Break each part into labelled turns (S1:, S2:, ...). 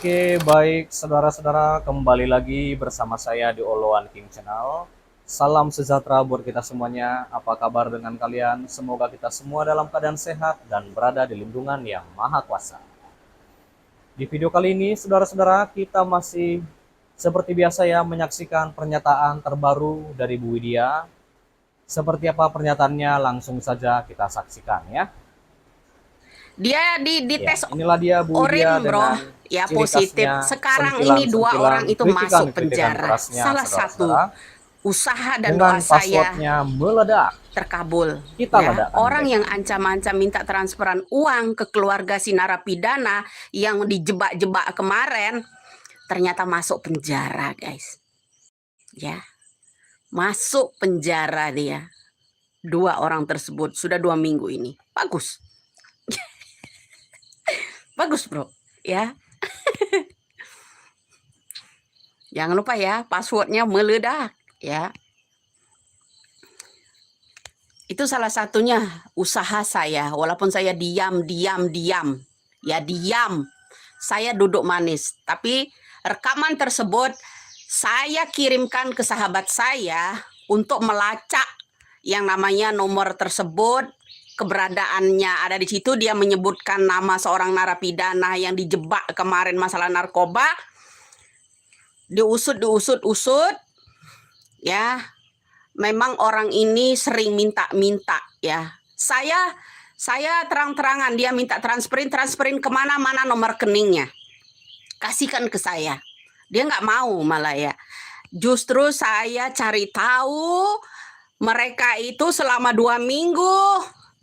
S1: Oke, baik saudara-saudara, kembali lagi bersama saya di Oloan King Channel. Salam sejahtera buat kita semuanya. Apa kabar dengan kalian? Semoga kita semua dalam keadaan sehat dan berada di lindungan yang maha kuasa. Di video kali ini, saudara-saudara, kita masih seperti biasa ya menyaksikan pernyataan terbaru dari Bu Widya. Seperti apa pernyataannya, langsung saja kita saksikan ya.
S2: Dia di
S1: Ya,
S2: tes
S1: inilah dia Bu Widya
S2: urin, bro.
S1: dengan
S2: Ya,
S1: ciri
S2: positif.
S1: khasnya
S2: Sekarang ini dua orang
S1: sentilan-sentilan
S2: itu masuk
S1: kritikan-kritikan
S2: penjara.
S1: kerasnya
S2: Salah satu
S1: saudara-saudara
S2: usaha dan doa
S1: dengan
S2: saya
S1: passwordnya meledak.
S2: terkabul.
S1: Kita
S2: Ya,
S1: ledakkan
S2: orang
S1: mereka.
S2: yang ancam-ancam minta transferan uang ke keluarga si narapidana yang dijebak-jebak kemarin ternyata masuk penjara, guys. Ya, masuk penjara dia. Dua orang tersebut sudah 2 minggu ini. Bagus, bagus, bro. Ya, jangan lupa ya, passwordnya meledak. Ya, itu salah satunya usaha saya. Walaupun saya diam, ya diam. Saya duduk manis. Tapi rekaman tersebut saya kirimkan ke sahabat saya untuk melacak yang namanya nomor tersebut. Keberadaannya ada di situ. Dia menyebutkan nama seorang narapidana yang dijebak kemarin masalah narkoba. Diusut, ya. Memang orang ini sering minta-minta ya. Saya terang-terangan dia minta transferin kemana-mana nomor rekeningnya. Kasihkan ke saya. Dia nggak mau malah ya. Justru saya cari tahu mereka itu selama 2 minggu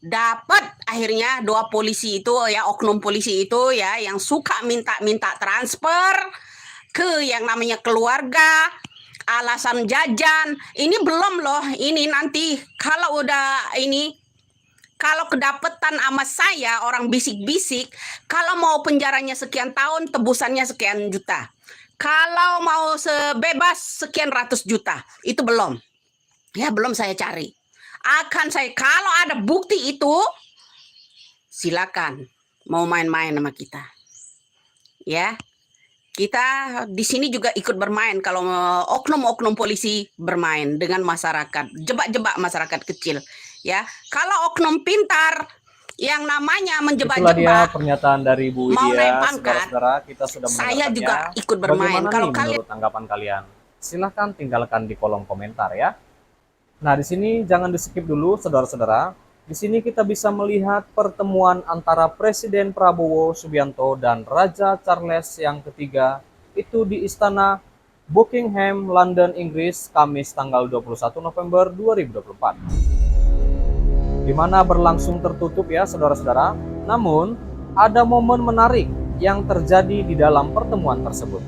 S2: dapat akhirnya dua polisi itu ya, oknum polisi itu ya yang suka minta-minta transfer ke yang namanya keluarga, alasan jajan. Ini belum loh, ini nanti kalau udah ini, kalau kedapetan sama saya orang bisik-bisik, kalau mau penjaranya sekian tahun, tebusannya sekian juta. Kalau mau sebebas sekian ratus juta, itu belum. Ya belum saya cari. Akan saya, kalau ada bukti itu, silakan mau main-main sama kita. Ya. Kita di sini juga ikut bermain kalau oknum-oknum polisi bermain dengan masyarakat, jebak-jebak masyarakat kecil. Ya, kalau oknum pintar yang namanya
S1: Itulah dia
S2: menjebak-jebak
S1: pernyataan dari Bu
S2: mau naik
S1: Widya,
S2: pangkat,
S1: saudara-saudara. Kita sudah
S2: saya
S1: mendengarkannya.
S2: juga ikut bermain.
S1: Bagaimana
S2: Kalau
S1: nih
S2: kalian
S1: menurut tanggapan kalian? Silahkan tinggalkan di kolom komentar ya. Nah, di sini jangan di-skip dulu, saudara-saudara. Di sini kita bisa melihat pertemuan antara Presiden Prabowo Subianto dan Raja Charles yang ketiga itu di Istana Buckingham, London, Inggris, Kamis tanggal 21 November 2024. Di mana berlangsung tertutup ya, saudara-saudara. Namun, ada momen menarik yang terjadi di dalam pertemuan tersebut.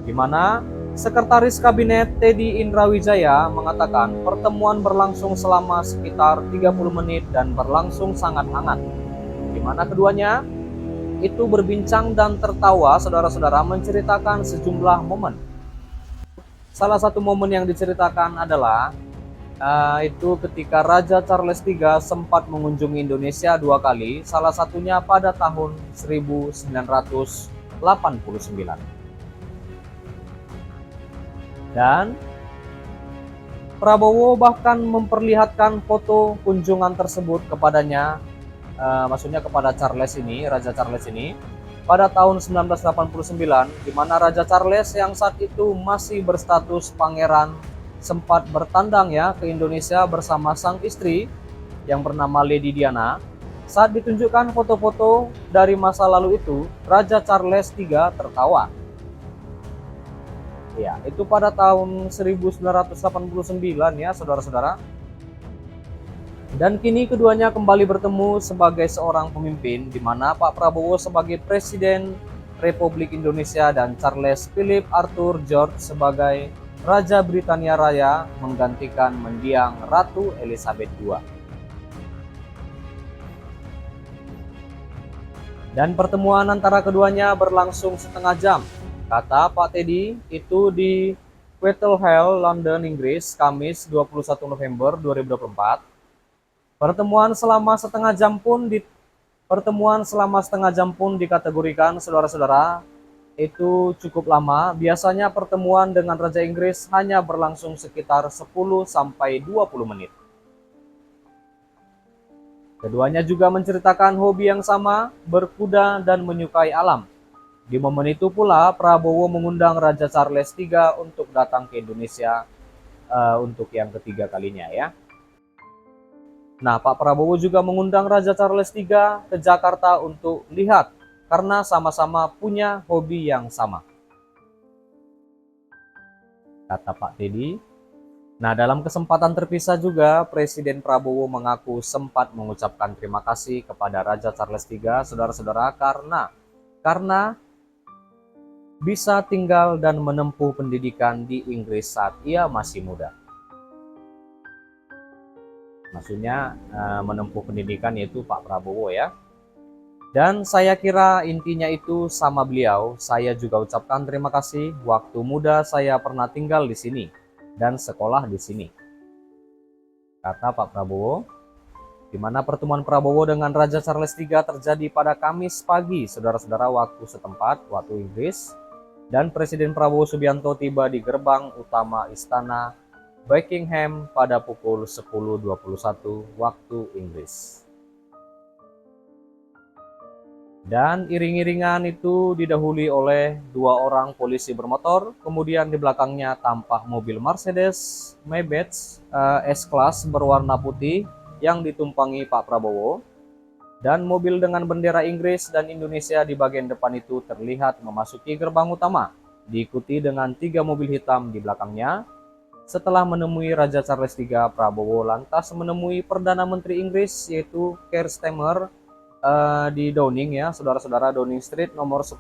S1: Di mana Sekretaris Kabinet Teddy Indrawijaya mengatakan pertemuan berlangsung selama sekitar 30 menit dan berlangsung sangat hangat. Di mana keduanya itu berbincang dan tertawa, saudara-saudara, menceritakan sejumlah momen. Salah satu momen yang diceritakan adalah itu ketika Raja Charles III sempat mengunjungi Indonesia 2 kali, salah satunya pada tahun 1989. Dan Prabowo bahkan memperlihatkan foto kunjungan tersebut kepadanya, maksudnya kepada Charles ini, Raja Charles ini, pada tahun 1989, di mana Raja Charles yang saat itu masih berstatus pangeran sempat bertandang ya ke Indonesia bersama sang istri yang bernama Lady Diana. Saat ditunjukkan foto-foto dari masa lalu itu, Raja Charles III tertawa. Ya, itu pada tahun 1989 ya, saudara-saudara. Dan kini keduanya kembali bertemu sebagai seorang pemimpin, di mana Pak Prabowo sebagai Presiden Republik Indonesia dan Charles Philip Arthur George sebagai Raja Britania Raya menggantikan mendiang Ratu Elizabeth II. Dan pertemuan antara keduanya berlangsung setengah jam. Kata Pak Teddy, itu di Whitehall Hall, London, Inggris, Kamis 21 November 2024. Pertemuan selama setengah jam pun Pertemuan selama setengah jam pun dikategorikan, saudara-saudara, itu cukup lama. Biasanya pertemuan dengan Raja Inggris hanya berlangsung sekitar 10 sampai 20 menit. Keduanya juga menceritakan hobi yang sama, berkuda dan menyukai alam. Di momen itu pula Prabowo mengundang Raja Charles III untuk datang ke Indonesia untuk yang ketiga kalinya ya. Nah, Pak Prabowo juga mengundang Raja Charles III ke Jakarta untuk lihat karena sama-sama punya hobi yang sama, kata Pak Teddy. Nah, dalam kesempatan terpisah juga, Presiden Prabowo mengaku sempat mengucapkan terima kasih kepada Raja Charles III, saudara-saudara, karena bisa tinggal dan menempuh pendidikan di Inggris saat ia masih muda. Maksudnya menempuh pendidikan yaitu Pak Prabowo ya. Dan saya kira intinya itu sama beliau, saya juga ucapkan terima kasih. Waktu muda saya pernah tinggal di sini dan sekolah di sini, kata Pak Prabowo. Di mana pertemuan Prabowo dengan Raja Charles III terjadi pada Kamis pagi, saudara-saudara, waktu setempat, waktu Inggris. Dan Presiden Prabowo Subianto tiba di gerbang utama Istana Buckingham pada pukul 10.21 waktu Inggris. Dan iring-iringan itu didahului oleh 2 orang polisi bermotor, kemudian di belakangnya tampak mobil Mercedes Maybach S-Class berwarna putih yang ditumpangi Pak Prabowo. Dan mobil dengan bendera Inggris dan Indonesia di bagian depan itu terlihat memasuki gerbang utama, diikuti dengan 3 mobil hitam di belakangnya. Setelah menemui Raja Charles III, Prabowo lantas menemui Perdana Menteri Inggris yaitu Keir Starmer di Downing ya, saudara-saudara, Downing Street nomor 10,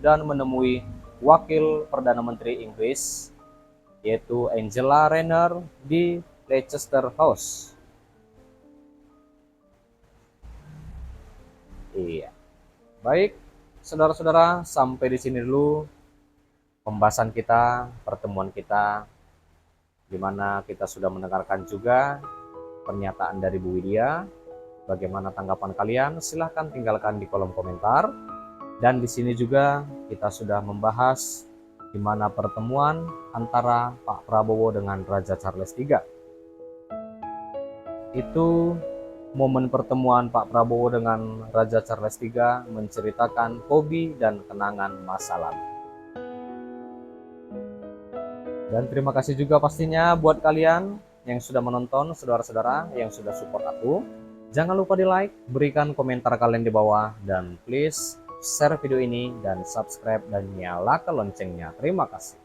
S1: dan menemui Wakil Perdana Menteri Inggris yaitu Angela Rayner di Leicester House. Iya. Baik, saudara-saudara, sampai di sini dulu pembahasan kita, pertemuan kita, di mana kita sudah mendengarkan juga pernyataan dari Bu Widya. Bagaimana tanggapan kalian? Silahkan tinggalkan di kolom komentar. Dan di sini juga kita sudah membahas di mana pertemuan antara Pak Prabowo dengan Raja Charles III. Itu momen pertemuan Pak Prabowo dengan Raja Charles III menceritakan hobi dan kenangan masa lalu. Dan terima kasih juga pastinya buat kalian yang sudah menonton, saudara-saudara yang sudah support aku. Jangan lupa di like, berikan komentar kalian di bawah, dan please share video ini dan subscribe dan nyalakan loncengnya. Terima kasih.